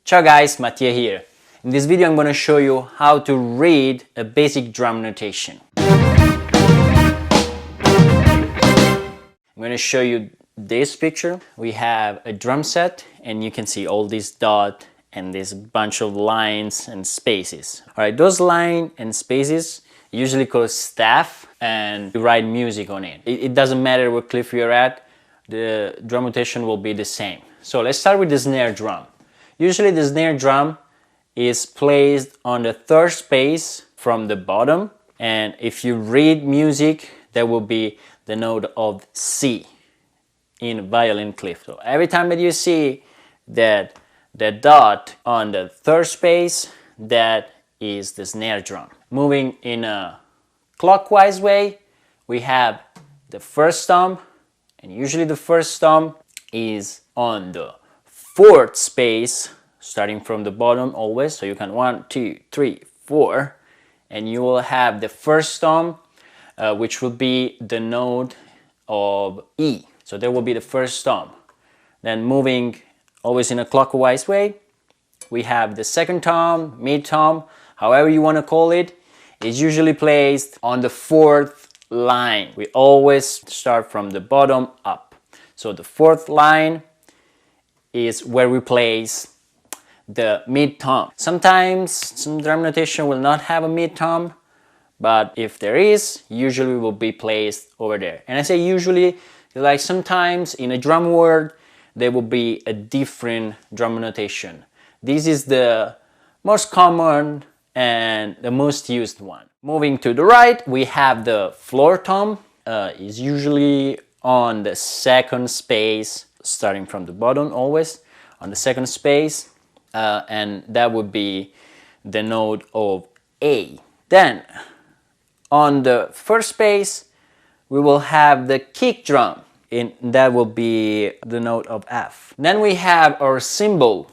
Ciao guys, Mattia here. In this video I'm going to show you how to read a basic drum notation. I'm going to show you this picture. We have a drum set and you can see all these dots and this bunch of lines and spaces. Alright, those lines and spaces usually called staff and you write music on it. It doesn't matter what cliff you're at, the drum notation will be the same. So let's start with the snare drum. Usually the snare drum is placed on the third space from the bottom, and if you read music that will be the note of C in violin cliff. So every time that you see that the dot on the third space, that is the snare drum. Moving in a clockwise way, we have the first thumb, and usually the first thumb is on the fourth space, starting from the bottom always. So you can 1, 2, 3, 4, and you will have the first thumb, which will be the note of E. So that will be the first thumb. Then moving always in a clockwise way, we have the second thumb, mid thumb, however you want to call it, is usually placed on the fourth line. We always start from the bottom up. So the fourth line is where we place the mid thumb. Sometimes some drum notation will not have a mid thumb, but if there is, usually will be placed over there. And I say usually, like sometimes in a drum word, there will be a different drum notation. This is the most common and the most used one. Moving to the right, we have the floor thumb. Is usually on the second space, starting from the bottom always, on the second space, and that would be the note of A. Then, on the first space, we will have the kick drum, and that will be the note of F. Then we have our cymbal,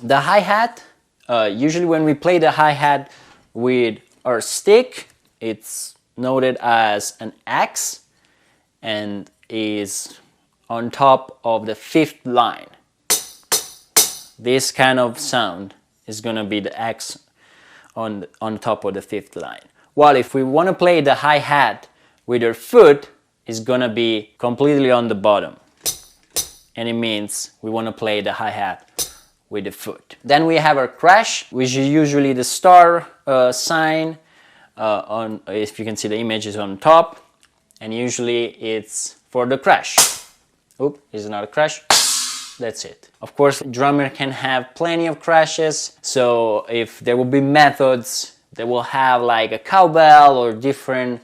the hi-hat. Usually when we play the hi-hat with our stick, it's noted as an X and is on top of the fifth line. This kind of sound is gonna be the X on top of the fifth line. While if we want to play the hi-hat with our foot, it's gonna be completely on the bottom. And it means we want to play the hi-hat with the foot. Then we have our crash, which is usually the star sign. If you can see the image is on top, and usually it's for the crash. Oop, it's not a crash. That's it. Of course, drummer can have plenty of crashes. So if there will be methods that will have like a cowbell or different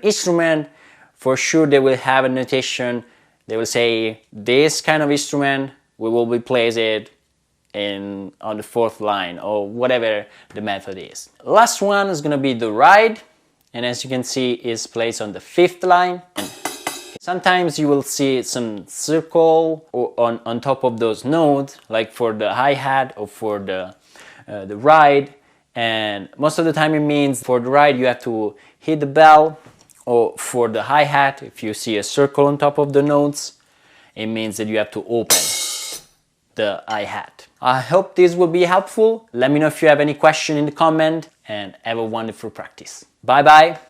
instrument, for sure they will have a notation. They will say this kind of instrument, we will be placed it on the fourth line or whatever the method is. Last one is gonna be the ride, and as you can see, is placed on the fifth line. Sometimes you will see some circle on top of those notes, like for the hi-hat or for the ride. And most of the time it means for the ride you have to hit the bell, or for the hi-hat, if you see a circle on top of the notes, it means that you have to open the hi-hat. I hope this will be helpful. Let me know if you have any question in the comment, and have a wonderful practice. Bye bye!